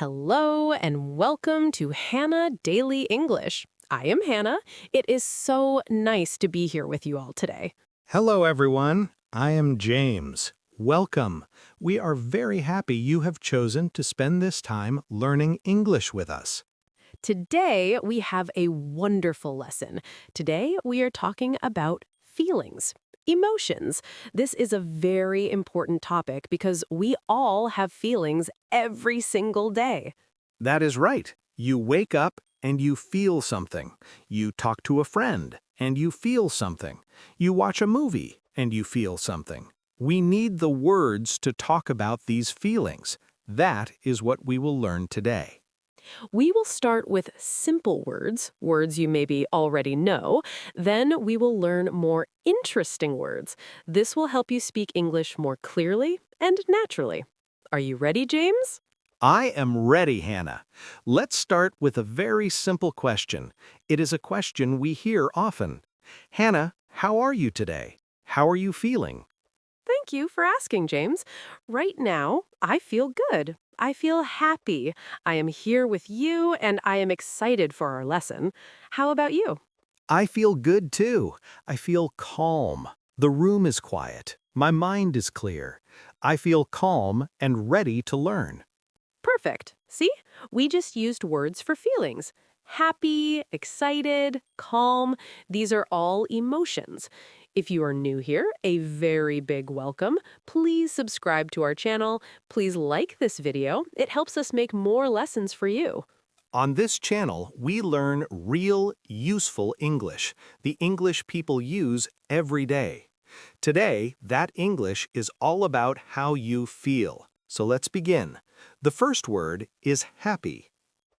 Hello and welcome to Hannah Daily English. I am Hannah. It is so nice to be here with you all today. Hello, everyone. I am James. Welcome. We are very happy you have chosen to spend this time learning English with us. Today, we have a wonderful lesson. Today, we are talking about feelings, emotions. This is a very important topic because we all have feelings every single day. That is right. You wake up and you feel something. You talk to a friend and you feel something. You watch a movie and you feel something. We need the words to talk about these feelings. That is what we will learn today. We will start with simple words, words you maybe already know. Then we will learn more interesting words. This will help you speak English more clearly and naturally. Are you ready, James? I am ready, Hannah. Let's start with a very simple question. It is a question we hear often. Hannah, how are you today? How are you feeling? Thank you for asking, James. Right now, I feel good. I feel happy. I am here with you and I am excited for our lesson. How about you? I feel good too. I feel calm. The room is quiet. My mind is clear. I feel calm and ready to learn. Perfect. See? We just used words for feelings. Happy, excited, calm. These are all emotions. If you are new here, a very big welcome. Please subscribe to our channel. Please like this video. It helps us make more lessons for you. On this channel, we learn real, useful English, the English people use every day. Today, that English is all about how you feel. So let's begin. The first word is happy.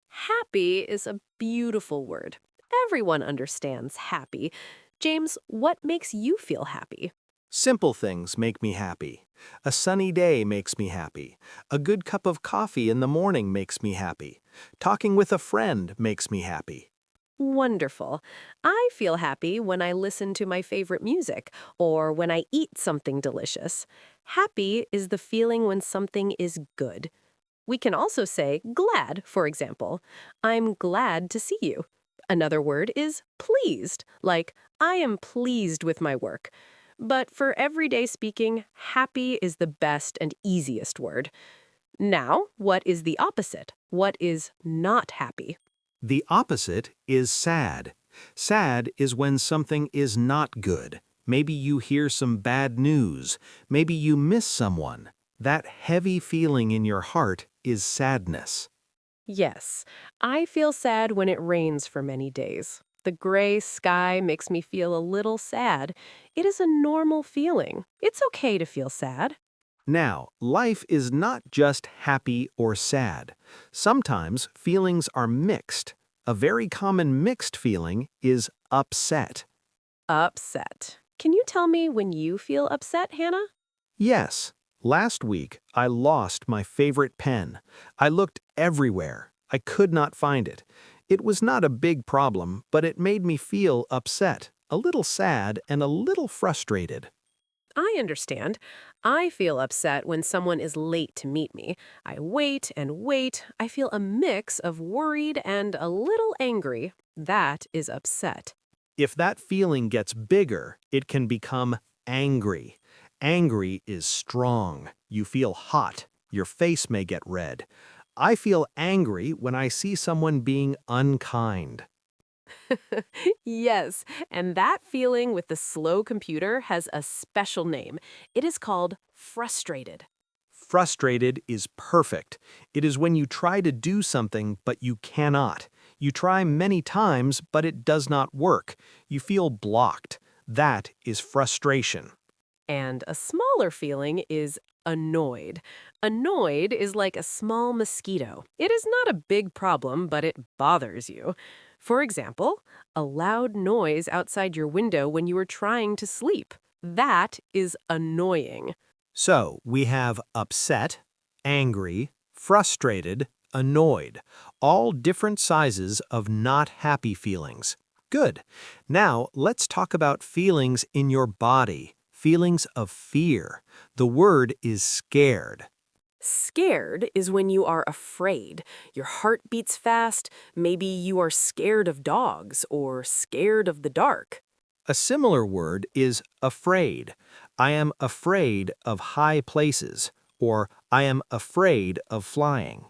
Happy is a beautiful word. Everyone understands happy. James, what makes you feel happy? Simple things make me happy. A sunny day makes me happy. A good cup of coffee in the morning makes me happy. Talking with a friend makes me happy. Wonderful. I feel happy when I listen to my favorite music or when I eat something delicious. Happy is the feeling when something is good. We can also say glad, for example. I'm glad to see you. Another word is pleased, like I am pleased with my work. But for everyday speaking, happy is the best and easiest word. Now, what is the opposite? What is not happy? The opposite is sad. Sad is when something is not good. Maybe you hear some bad news. Maybe you miss someone. That heavy feeling in your heart is sadness. Yes, I feel sad when it rains for many days. The gray sky makes me feel a little sad. It is a normal feeling. It's okay to feel sad. Now, life is not just happy or sad. Sometimes feelings are mixed. A very common mixed feeling is upset. Upset. Can you tell me when you feel upset, Hannah? Yes, last week I lost my favorite pen. I looked everywhere. I could not find it. It was not a big problem, but it made me feel upset, a little sad, and a little frustrated. I understand. I feel upset when someone is late to meet me. I wait and wait. I feel a mix of worried and a little angry. That is upset. If that feeling gets bigger, it can become angry. Angry is strong. You feel hot. Your face may get red. I feel angry when I see someone being unkind. Yes, and that feeling with the slow computer has a special name. It is called frustrated. Frustrated is perfect. It is when you try to do something but you cannot. You try many times but it does not work. You feel blocked. That is frustration. And a smaller feeling is annoyed. Annoyed is like a small mosquito. It is not a big problem, but it bothers you. For example, a loud noise outside your window when you are trying to sleep. That is annoying. So we have upset, angry, frustrated, annoyed, all different sizes of not happy feelings. Good. Now let's talk about feelings in your body, feelings of fear. The word is scared. Scared is when you are afraid. Your heart beats fast. Maybe you are scared of dogs or scared of the dark. A similar word is afraid. I am afraid of high places, or I am afraid of flying.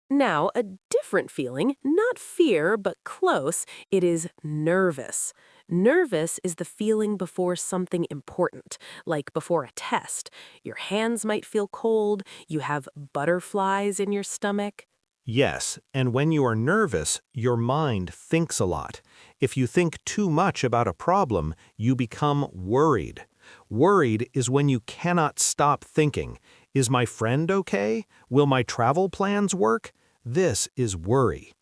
Now, a different feeling, not fear, but close, it is nervous. Nervous is the feeling before something important, like before a test. Your hands might feel cold, you have butterflies in your stomach. Yes, and when you are nervous, your mind thinks a lot. If you think too much about a problem, you become worried. Worried is when you cannot stop thinking. Is my friend okay? Will my travel plans work? This is worry.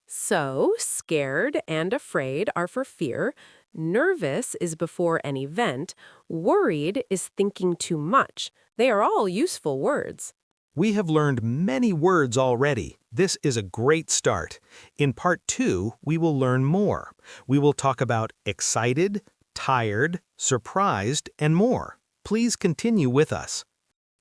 So, scared and afraid are for fear. Nervous is before an event. Worried is thinking too much. They are all useful words. We have learned many words already. This is a great start. In part 2, we will learn more. We will talk about excited, tired, surprised, and more. Please continue with us.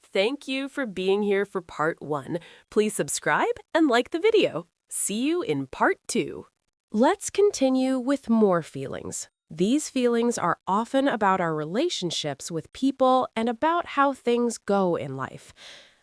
Thank you for being here for part 1. Please subscribe and like the video. See you in part 2. Let's continue with more feelings. These feelings are often about our relationships with people and about how things go in life.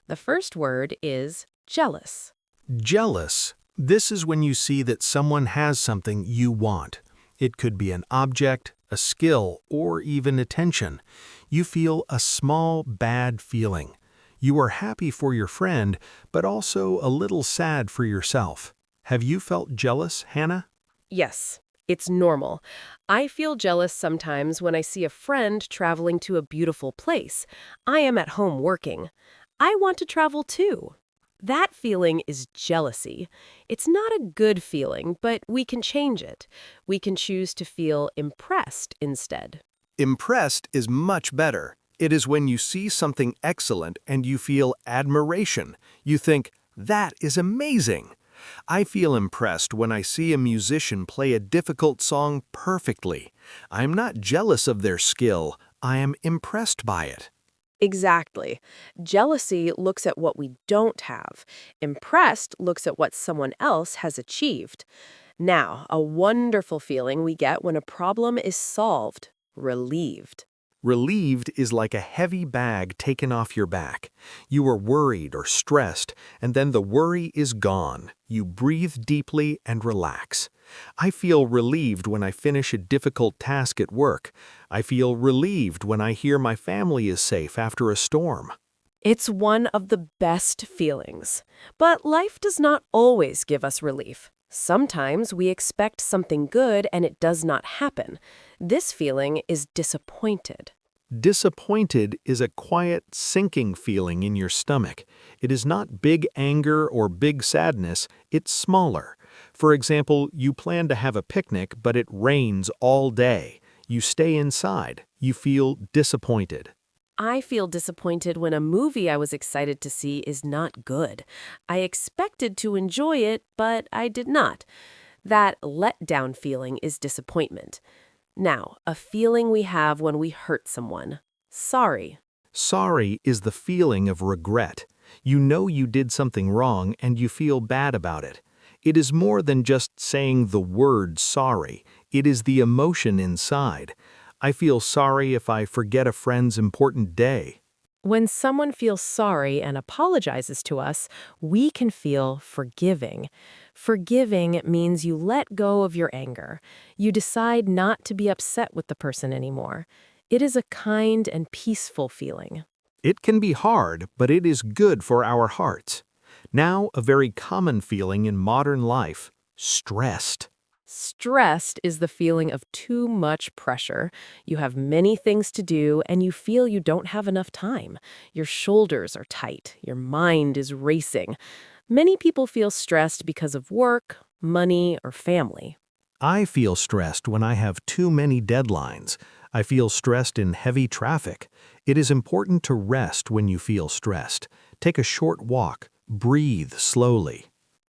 The first word is jealous. Jealous. This is when you see that someone has something you want. It could be an object, a skill, or even attention. You feel a small, bad feeling. You are happy for your friend, but also a little sad for yourself. Have you felt jealous, Hannah? Yes, it's normal. I feel jealous sometimes when I see a friend traveling to a beautiful place. I am at home working. I want to travel too. That feeling is jealousy. It's not a good feeling, but we can change it. We can choose to feel impressed instead. Impressed is much better. It is when you see something excellent and you feel admiration. You think, that is amazing. I feel impressed when I see a musician play a difficult song perfectly. I'm not jealous of their skill. I am impressed by it. Exactly. Jealousy looks at what we don't have. Impressed looks at what someone else has achieved. Now, a wonderful feeling we get when a problem is solved, relieved. Relieved is like a heavy bag taken off your back. You are worried or stressed, and then the worry is gone. You breathe deeply and relax. I feel relieved when I finish a difficult task at work. I feel relieved when I hear my family is safe after a storm. It's one of the best feelings. But life does not always give us relief. Sometimes we expect something good and it does not happen. This feeling is disappointed. Disappointed is a quiet, sinking feeling in your stomach. It is not big anger or big sadness, it's smaller. For example, you plan to have a picnic, but it rains all day. You stay inside. You feel disappointed. I feel disappointed when a movie I was excited to see is not good. I expected to enjoy it, but I did not. That letdown feeling is disappointment. Now, a feeling we have when we hurt someone. Sorry. Sorry is the feeling of regret. You know you did something wrong and you feel bad about it. It is more than just saying the word sorry. It is the emotion inside. I feel sorry if I forget a friend's important day. When someone feels sorry and apologizes to us, we can feel forgiving. Forgiving means you let go of your anger. You decide not to be upset with the person anymore. It is a kind and peaceful feeling. It can be hard, but it is good for our hearts. Now, a very common feeling in modern life, stressed. Stressed is the feeling of too much pressure. You have many things to do and you feel you don't have enough time. Your shoulders are tight. Your mind is racing. Many people feel stressed because of work, money, or family. I feel stressed when I have too many deadlines. I feel stressed in heavy traffic. It is important to rest when you feel stressed. Take a short walk. Breathe slowly.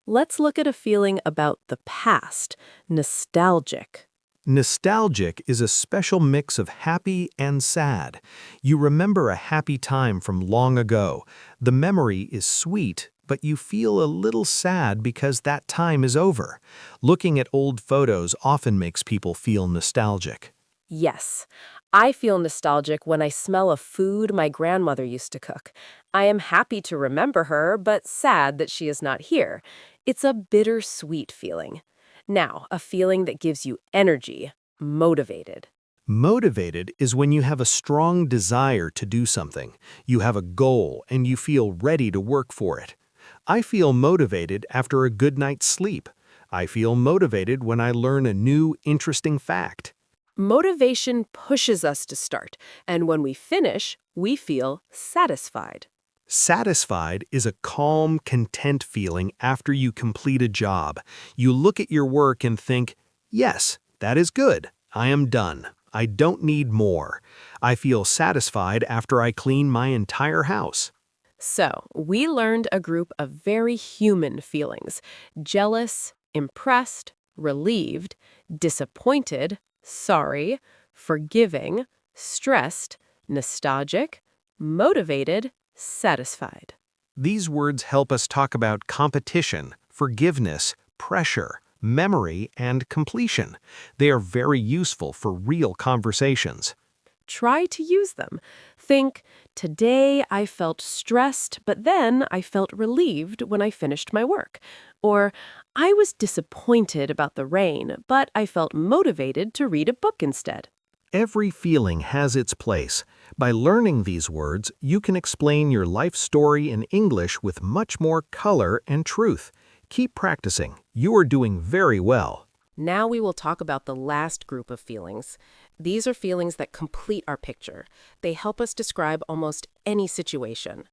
Let's look at a feeling about the past, nostalgic. Nostalgic is a special mix of happy and sad. You remember a happy time from long ago. The memory is sweet, but you feel a little sad because that time is over. Looking at old photos often makes people feel nostalgic. Yes, I feel nostalgic when I smell a food my grandmother used to cook. I am happy to remember her, but sad that she is not here. It's a bittersweet feeling. Now, a feeling that gives you energy, motivated. Motivated is when you have a strong desire to do something. You have a goal and you feel ready to work for it. I feel motivated after a good night's sleep. I feel motivated when I learn a new, interesting fact. Motivation pushes us to start, and when we finish, we feel satisfied. Satisfied is a calm, content feeling after you complete a job. You look at your work and think, yes, that is good. I am done. I don't need more. I feel satisfied after I clean my entire house. So, we learned a group of very human feelings: jealous, impressed, relieved, disappointed, sorry, forgiving, stressed, nostalgic, motivated, satisfied. These words help us talk about competition, forgiveness, pressure, memory, and completion. They are very useful for real conversations. Try to use them. Think, today I felt stressed, but then I felt relieved when I finished my work. Or, I was disappointed about the rain, but I felt motivated to read a book instead. Every feeling has its place. By learning these words, you can explain your life story in English with much more color and truth. Keep practicing. You are doing very well. Now we will talk about the last group of feelings. These are feelings that complete our picture. They help us describe almost any situation.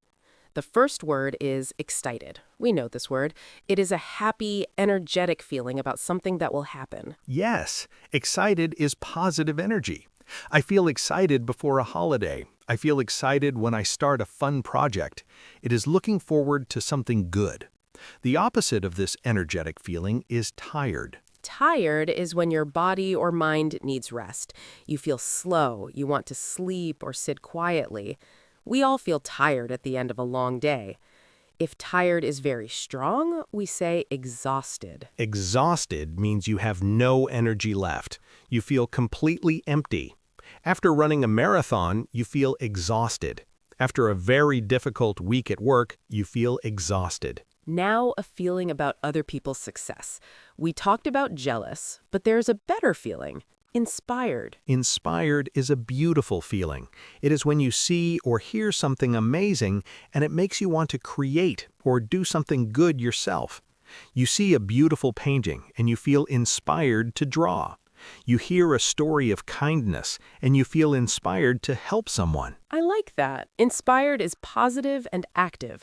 The first word is excited. We know this word. It is a happy, energetic feeling about something that will happen. Yes, excited is positive energy. I feel excited before a holiday. I feel excited when I start a fun project. It is looking forward to something good. The opposite of this energetic feeling is tired. Tired is when your body or mind needs rest. You feel slow, you want to sleep or sit quietly. We all feel tired at the end of a long day. If tired is very strong, we say exhausted. Exhausted means you have no energy left. You feel completely empty. After running a marathon, you feel exhausted. After a very difficult week at work, you feel exhausted. Now, a feeling about other people's success. We talked about jealous, but there's a better feeling: inspired. Inspired is a beautiful feeling. It is when you see or hear something amazing and it makes you want to create or do something good yourself. You see a beautiful painting and you feel inspired to draw. You hear a story of kindness and you feel inspired to help someone. I like that. Inspired is positive and active.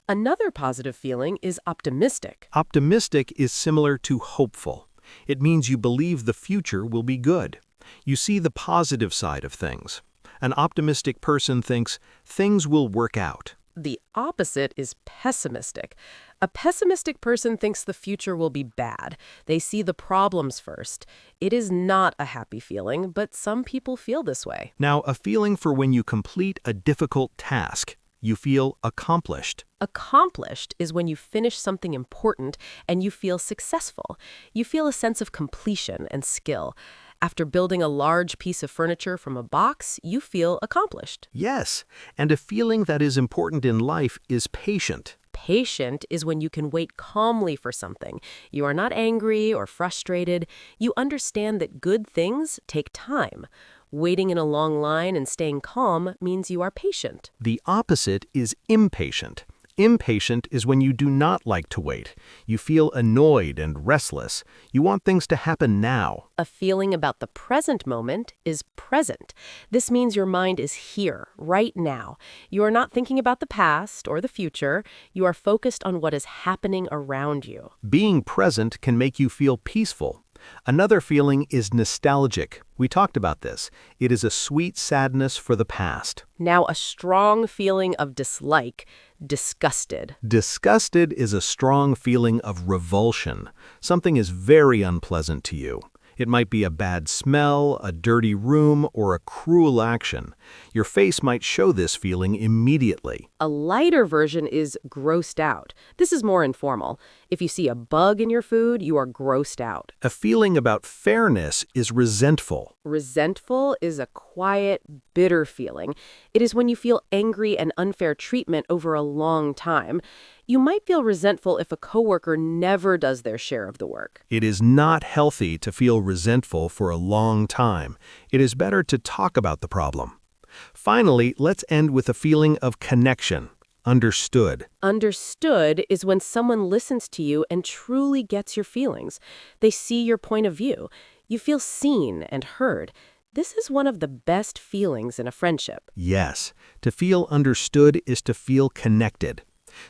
Another positive feeling is optimistic. Optimistic is similar to hopeful. It means you believe the future will be good. You see the positive side of things. An optimistic person thinks things will work out. The opposite is pessimistic. A pessimistic person thinks the future will be bad. They see the problems first. It is not a happy feeling, but some people feel this way. Now, a feeling for when you complete a difficult task. You feel accomplished. Accomplished is when you finish something important and you feel successful. You feel a sense of completion and skill. After building a large piece of furniture from a box, you feel accomplished. Yes, and a feeling that is important in life is patient. Patient is when you can wait calmly for something. You are not angry or frustrated. You understand that good things take time. Waiting in a long line and staying calm means you are patient. The opposite is impatient. Impatient is when you do not like to wait. You feel annoyed and restless. You want things to happen now. A feeling about the present moment is present. This means your mind is here, right now. You are not thinking about the past or the future. You are focused on what is happening around you. Being present can make you feel peaceful. Another feeling is nostalgic. We talked about this. It is a sweet sadness for the past. Now, a strong feeling of dislike, disgusted. Disgusted is a strong feeling of revulsion. Something is very unpleasant to you. It might be a bad smell, a dirty room, or a cruel action. Your face might show this feeling immediately. A lighter version is grossed out. This is more informal. If you see a bug in your food, you are grossed out. A feeling about fairness is resentful. Resentful is a quiet, bitter feeling. It is when you feel angry and unfair treatment over a long time. You might feel resentful if a coworker never does their share of the work. It is not healthy to feel resentful for a long time. It is better to talk about the problem. Finally, let's end with a feeling of connection, understood. Understood is when someone listens to you and truly gets your feelings. They see your point of view. You feel seen and heard. This is one of the best feelings in a friendship. Yes, to feel understood is to feel connected.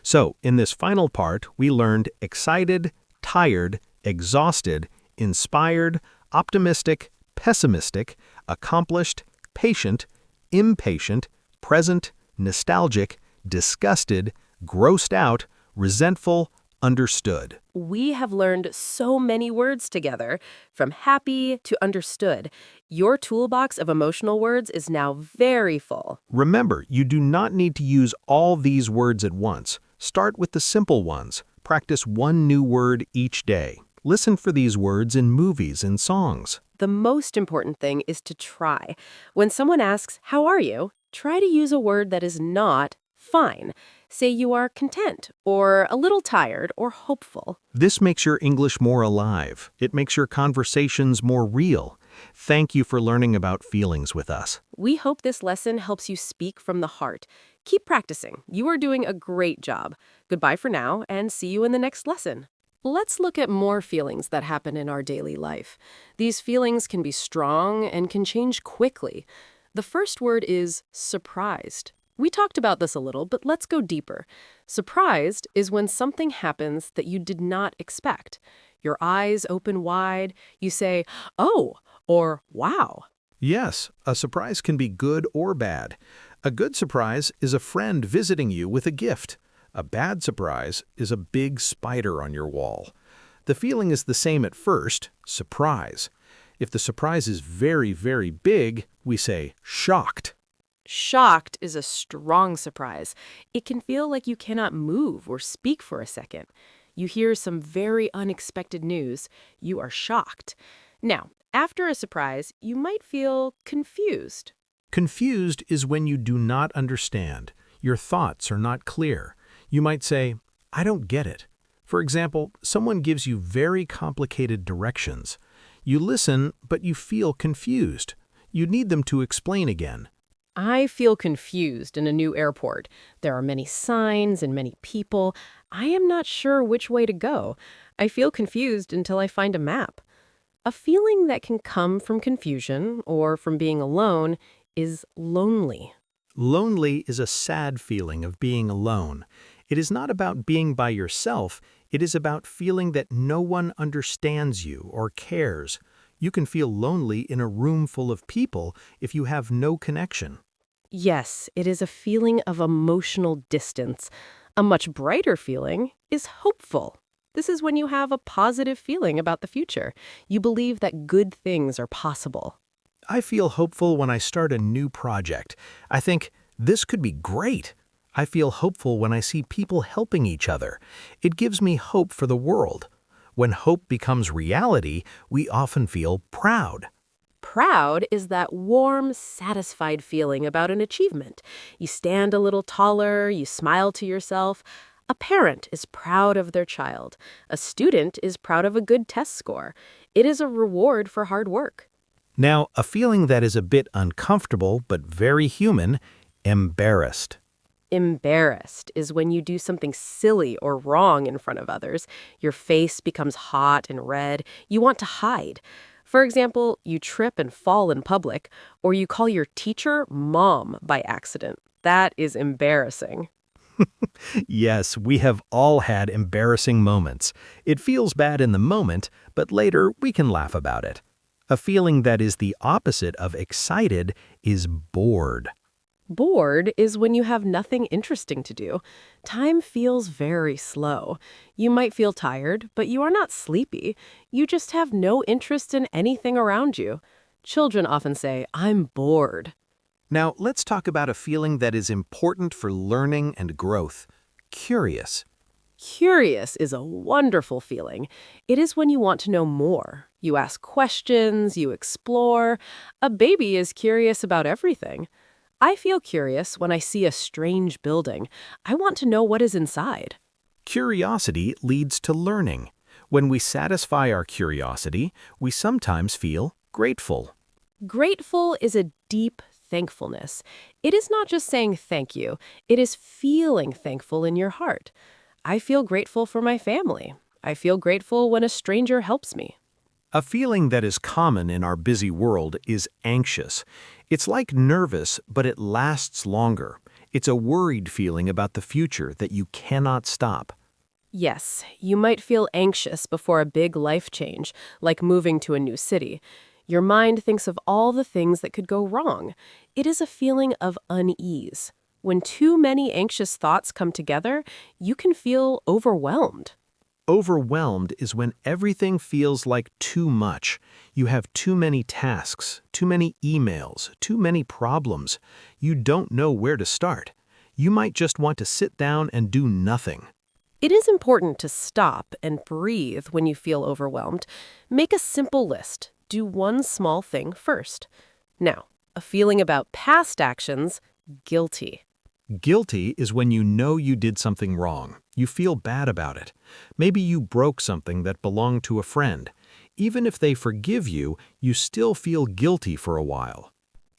So, in this final part, we learned excited, tired, exhausted, inspired, optimistic, pessimistic, accomplished, patient, impatient, present, nostalgic, disgusted, grossed out, resentful, understood. We have learned so many words together, from happy to understood. Your toolbox of emotional words is now very full. Remember, you do not need to use all these words at once. Start with the simple ones. Practice one new word each day. Listen for these words in movies and songs. The most important thing is to try. When someone asks, "How are you?" try to use a word that is not fine. Say you are content, or a little tired, or hopeful. This makes your English more alive. It makes your conversations more real. Thank you for learning about feelings with us. We hope this lesson helps you speak from the heart. Keep practicing. You are doing a great job. Goodbye for now, and see you in the next lesson. Let's look at more feelings that happen in our daily life. These feelings can be strong and can change quickly. The first word is surprised. We talked about this a little, but let's go deeper. Surprised is when something happens that you did not expect. Your eyes open wide, you say, "Oh," or "Wow." Yes, a surprise can be good or bad. A good surprise is a friend visiting you with a gift. A bad surprise is a big spider on your wall. The feeling is the same at first, surprise. If the surprise is very, very big, we say shocked. Shocked is a strong surprise. It can feel like you cannot move or speak for a second. You hear some very unexpected news. You are shocked. Now, after a surprise, you might feel confused. Confused is when you do not understand. Your thoughts are not clear. You might say, "I don't get it." For example, someone gives you very complicated directions. You listen, but you feel confused. You need them to explain again. I feel confused in a new airport. There are many signs and many people. I am not sure which way to go. I feel confused until I find a map. A feeling that can come from confusion or from being alone is lonely. Lonely is a sad feeling of being alone. It is not about being by yourself. It is about feeling that no one understands you or cares. You can feel lonely in a room full of people if you have no connection. Yes, it is a feeling of emotional distance. A much brighter feeling is hopeful. This is when you have a positive feeling about the future. You believe that good things are possible. I feel hopeful when I start a new project. I think, this could be great. I feel hopeful when I see people helping each other. It gives me hope for the world. When hope becomes reality, we often feel proud. Proud is that warm, satisfied feeling about an achievement. You stand a little taller, you smile to yourself. A parent is proud of their child. A student is proud of a good test score. It is a reward for hard work. Now, a feeling that is a bit uncomfortable but very human, embarrassed. Embarrassed is when you do something silly or wrong in front of others. Your face becomes hot and red. You want to hide. For example, you trip and fall in public, or you call your teacher mom by accident. That is embarrassing. Yes, we have all had embarrassing moments. It feels bad in the moment, but later we can laugh about it. A feeling that is the opposite of excited is bored. Bored is when you have nothing interesting to do. Time feels very slow. You might feel tired, but you are not sleepy. You just have no interest in anything around you. Children often say, I'm bored. Now, let's talk about a feeling that is important for learning and growth. Curious. Curious is a wonderful feeling. It is when you want to know more. You ask questions, you explore. A baby is curious about everything. I feel curious when I see a strange building. I want to know what is inside. Curiosity leads to learning. When we satisfy our curiosity, we sometimes feel grateful. Grateful is a deep thankfulness. It is not just saying thank you, it is feeling thankful in your heart. I feel grateful for my family. I feel grateful when a stranger helps me. A feeling that is common in our busy world is anxious. It's like nervous, but it lasts longer. It's a worried feeling about the future that you cannot stop. Yes, you might feel anxious before a big life change, like moving to a new city. Your mind thinks of all the things that could go wrong. It is a feeling of unease. When too many anxious thoughts come together, you can feel overwhelmed. Overwhelmed is when everything feels like too much. You have too many tasks, too many emails, too many problems. You don't know where to start. You might just want to sit down and do nothing. It is important to stop and breathe when you feel overwhelmed. Make a simple list. Do one small thing first. Now, a feeling about past actions, guilty. Guilty is when you know you did something wrong. You feel bad about it. Maybe you broke something that belonged to a friend. Even if they forgive you, you still feel guilty for a while.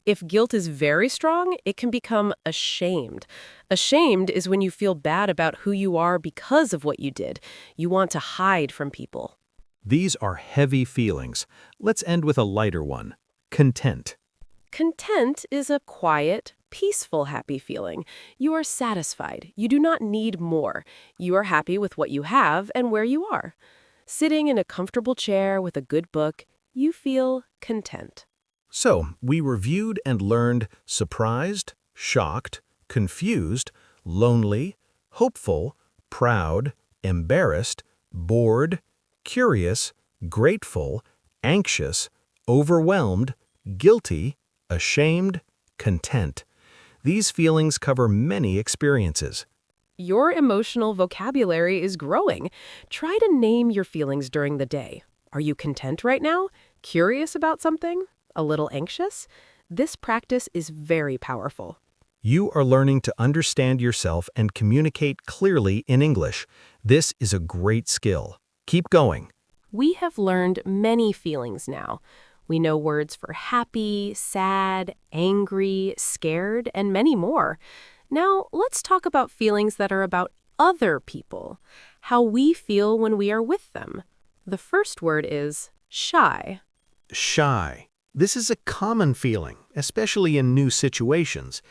If guilt is very strong, it can become ashamed. Ashamed is when you feel bad about who you are because of what you did. You want to hide from people. These are heavy feelings. Let's end with a lighter one. Content. Content is a quiet, peaceful, happy feeling. You are satisfied. You do not need more. You are happy with what you have and where you are. Sitting in a comfortable chair with a good book, you feel content. So, we reviewed and learned surprised, shocked, confused, lonely, hopeful, proud, embarrassed, bored, curious, grateful, anxious, overwhelmed, guilty, ashamed, content. These feelings cover many experiences. Your emotional vocabulary is growing. Try to name your feelings during the day. Are you content right now? Curious about something? A little anxious? This practice is very powerful. You are learning to understand yourself and communicate clearly in English. This is a great skill. Keep going. We have learned many feelings now. We know words for happy, sad, angry, scared, and many more. Now, let's talk about feelings that are about other people, how we feel when we are with them. The first word is shy. Shy. This is a common feeling, especially in new situations.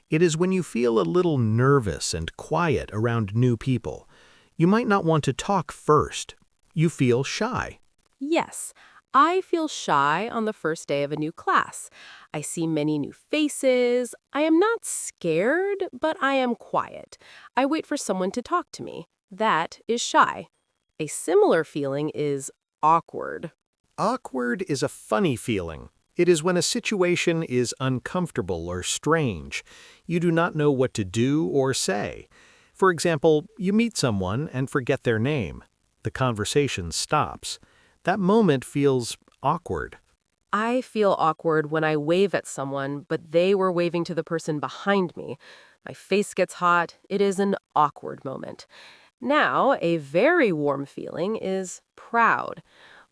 It is when you feel a little nervous and quiet around new people. You might not want to talk first. You feel shy. Yes, I feel shy on the first day of a new class. I see many new faces. I am not scared, but I am quiet. I wait for someone to talk to me. That is shy. A similar feeling is awkward. Awkward is a funny feeling. It is when a situation is uncomfortable or strange. You do not know what to do or say. For example, you meet someone and forget their name. The conversation stops. That moment feels awkward. I feel awkward when I wave at someone, but they were waving to the person behind me. My face gets hot. It is an awkward moment. Now, a very warm feeling is proud.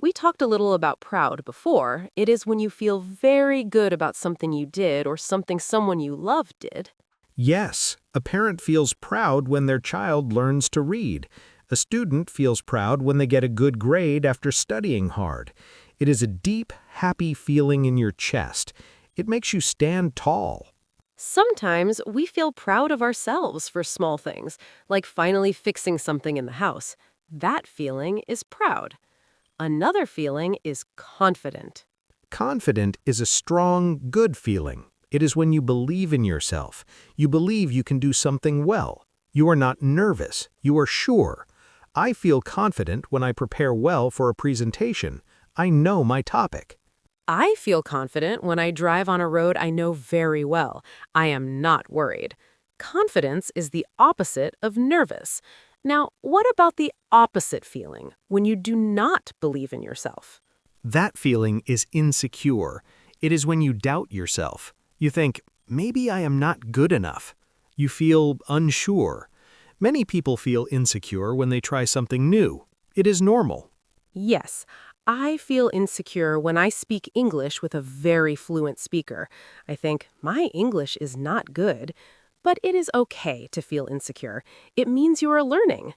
We talked a little about proud before. It is when you feel very good about something you did or something someone you love did. Yes, a parent feels proud when their child learns to read. A student feels proud when they get a good grade after studying hard. It is a deep, happy feeling in your chest. It makes you stand tall. Sometimes we feel proud of ourselves for small things, like finally fixing something in the house. That feeling is proud. Another feeling is confident. Confident is a strong, good feeling. It is when you believe in yourself. You believe you can do something well. You are not nervous. You are sure. I feel confident when I prepare well for a presentation. I know my topic. I feel confident when I drive on a road I know very well. I am not worried. Confidence is the opposite of nervous. Now, what about the opposite feeling, when you do not believe in yourself? That feeling is insecure. It is when you doubt yourself. You think, maybe I am not good enough. You feel unsure. Many people feel insecure when they try something new. It is normal. Yes, I feel insecure when I speak English with a very fluent speaker. I think, my English is not good. But it is okay to feel insecure. It means you are learning.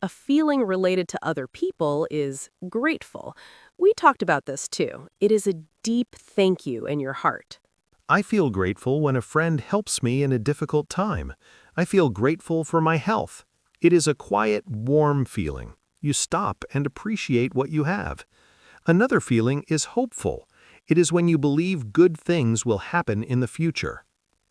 A feeling related to other people is grateful. We talked about this too. It is a deep thank you in your heart. I feel grateful when a friend helps me in a difficult time. I feel grateful for my health. It is a quiet, warm feeling. You stop and appreciate what you have. Another feeling is hopeful. It is when you believe good things will happen in the future.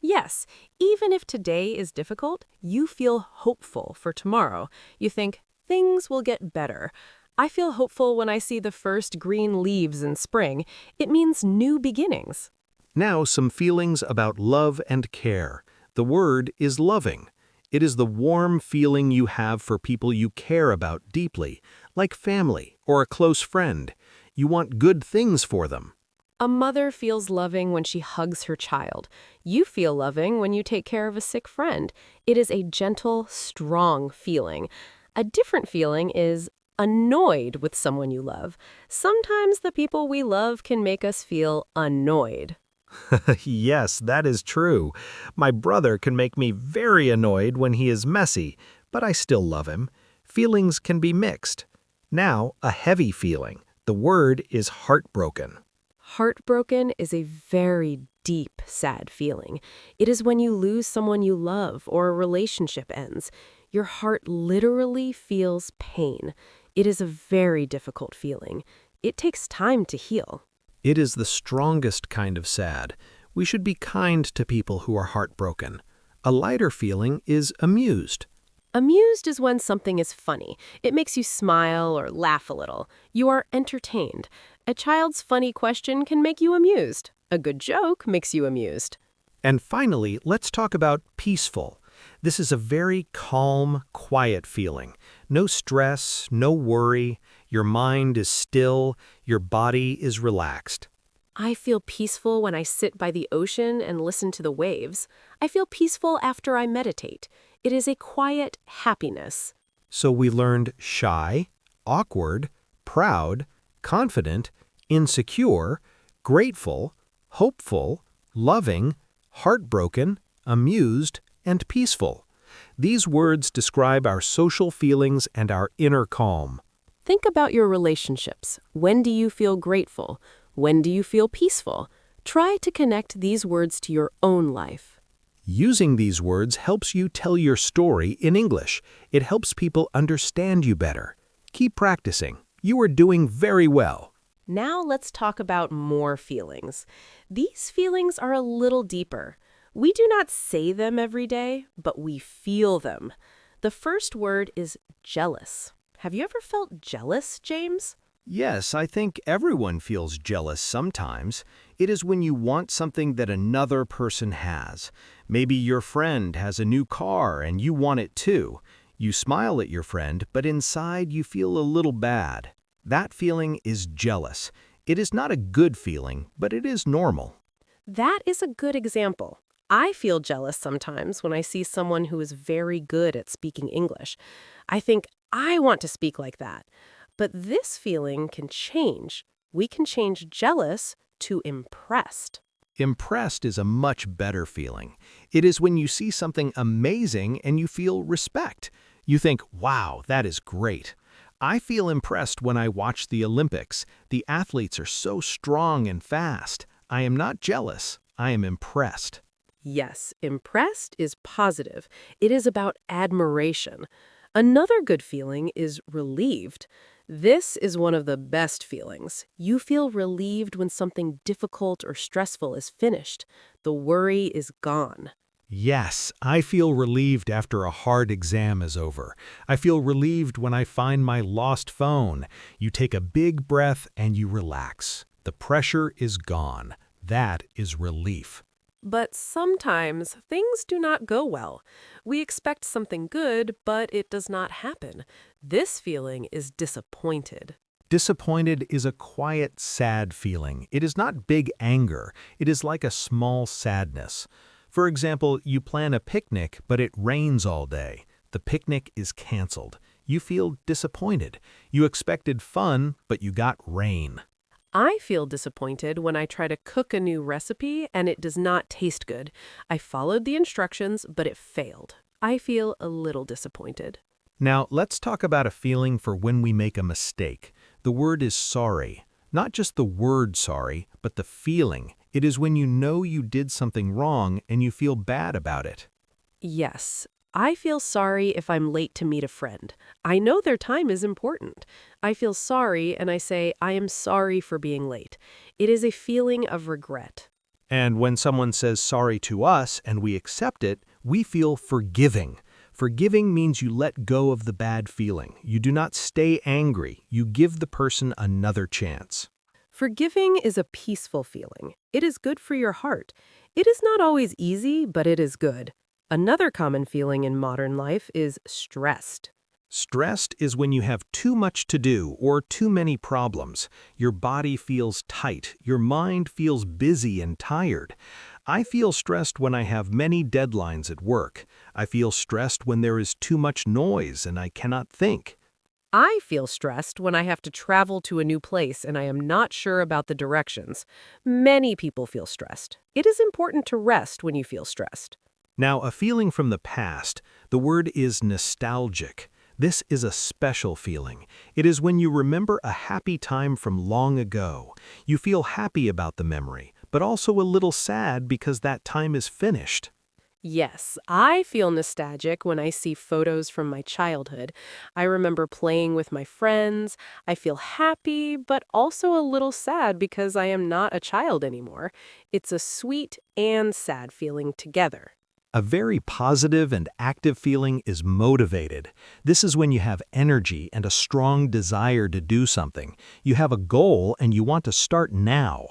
Yes, even if today is difficult, you feel hopeful for tomorrow. You think, things will get better. I feel hopeful when I see the first green leaves in spring. It means new beginnings. Now, some feelings about love and care. The word is loving. It is the warm feeling you have for people you care about deeply, like family or a close friend. You want good things for them. A mother feels loving when she hugs her child. You feel loving when you take care of a sick friend. It is a gentle, strong feeling. A different feeling is annoyed with someone you love. Sometimes the people we love can make us feel annoyed. Yes, that is true. My brother can make me very annoyed when he is messy, but I still love him. Feelings can be mixed. Now, a heavy feeling. The word is heartbroken. Heartbroken is a very deep, sad feeling. It is when you lose someone you love or a relationship ends. Your heart literally feels pain. It is a very difficult feeling. It takes time to heal. It is the strongest kind of sad. We should be kind to people who are heartbroken. A lighter feeling is amused. Amused is when something is funny. It makes you smile or laugh a little. You are entertained. A child's funny question can make you amused. A good joke makes you amused. And finally, let's talk about peaceful. This is a very calm, quiet feeling. No stress, no worry. Your mind is still. Your body is relaxed. I feel peaceful when I sit by the ocean and listen to the waves. I feel peaceful after I meditate. It is a quiet happiness. So we learned shy, awkward, proud, confident, insecure, grateful, hopeful, loving, heartbroken, amused, and peaceful. These words describe our social feelings and our inner calm. Think about your relationships. When do you feel grateful? When do you feel peaceful? Try to connect these words to your own life. Using these words helps you tell your story in English. It helps people understand you better. Keep practicing. You are doing very well. Now let's talk about more feelings. These feelings are a little deeper. We do not say them every day, but we feel them. The first word is jealous. Have you ever felt jealous, James? Yes, I think everyone feels jealous sometimes. It is when you want something that another person has. Maybe your friend has a new car and you want it too. You smile at your friend, but inside you feel a little bad. That feeling is jealous. It is not a good feeling, but it is normal. That is a good example. I feel jealous sometimes when I see someone who is very good at speaking English. I think, I want to speak like that. But this feeling can change. We can change jealous to impressed. Impressed is a much better feeling. It is when you see something amazing and you feel respect. You think, wow, that is great. I feel impressed when I watch the Olympics. The athletes are so strong and fast. I am not jealous. I am impressed. Yes, impressed is positive. It is about admiration. Another good feeling is relieved. This is one of the best feelings. You feel relieved when something difficult or stressful is finished. The worry is gone. Yes, I feel relieved after a hard exam is over. I feel relieved when I find my lost phone. You take a big breath and you relax. The pressure is gone. That is relief. But sometimes things do not go well. We expect something good, but it does not happen. This feeling is disappointed. Disappointed is a quiet, sad feeling. It is not big anger. It is like a small sadness. For example, you plan a picnic, but it rains all day. The picnic is canceled. You feel disappointed. You expected fun, but you got rain. I feel disappointed when I try to cook a new recipe and it does not taste good. I followed the instructions, but it failed. I feel a little disappointed. Now, let's talk about a feeling for when we make a mistake. The word is sorry. Not just the word sorry, but the feeling. It is when you know you did something wrong and you feel bad about it. Yes, I feel sorry if I'm late to meet a friend. I know their time is important. I feel sorry and I say, I am sorry for being late. It is a feeling of regret. And when someone says sorry to us and we accept it, we feel forgiving. Forgiving means you let go of the bad feeling. You do not stay angry. You give the person another chance. Forgiving is a peaceful feeling. It is good for your heart. It is not always easy, but it is good. Another common feeling in modern life is stressed. Stressed is when you have too much to do or too many problems. Your body feels tight. Your mind feels busy and tired. I feel stressed when I have many deadlines at work. I feel stressed when there is too much noise and I cannot think. I feel stressed when I have to travel to a new place and I am not sure about the directions. Many people feel stressed. It is important to rest when you feel stressed. Now, a feeling from the past, the word is nostalgic. This is a special feeling. It is when you remember a happy time from long ago. You feel happy about the memory, but also a little sad because that time is finished. Yes, I feel nostalgic when I see photos from my childhood. I remember playing with my friends. I feel happy, but also a little sad because I am not a child anymore. It's a sweet and sad feeling together. A very positive and active feeling is motivated. This is when you have energy and a strong desire to do something. You have a goal and you want to start now.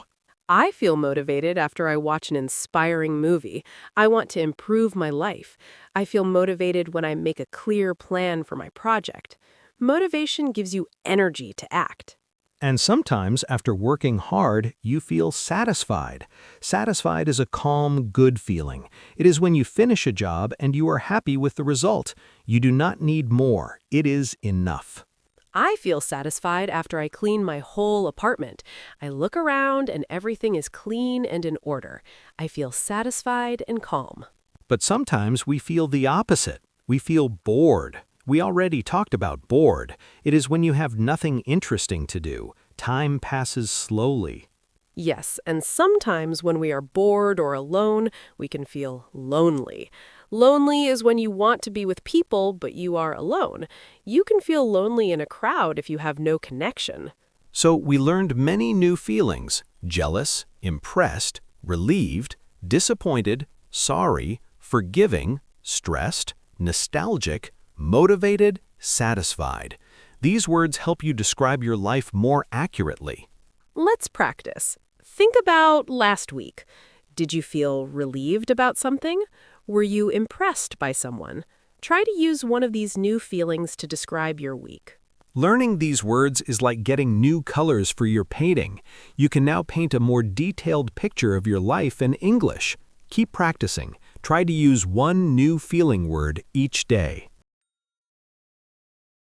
I feel motivated after I watch an inspiring movie. I want to improve my life. I feel motivated when I make a clear plan for my project. Motivation gives you energy to act. And sometimes, after working hard, you feel satisfied. Satisfied is a calm, good feeling. It is when you finish a job and you are happy with the result. You do not need more. It is enough. I feel satisfied after I clean my whole apartment. I look around and everything is clean and in order. I feel satisfied and calm. But sometimes we feel the opposite. We feel bored. We already talked about bored. It is when you have nothing interesting to do. Time passes slowly. Yes, and sometimes when we are bored or alone, we can feel lonely. Lonely is when you want to be with people, but you are alone. You can feel lonely in a crowd if you have no connection. So we learned many new feelings: jealous, impressed, relieved, disappointed, sorry, forgiving, stressed, nostalgic, motivated, satisfied. These words help you describe your life more accurately. Let's practice. Think about last week. Did you feel relieved about something? Were you impressed by someone? Try to use one of these new feelings to describe your week. Learning these words is like getting new colors for your painting. You can now paint a more detailed picture of your life in English. Keep practicing. Try to use one new feeling word each day.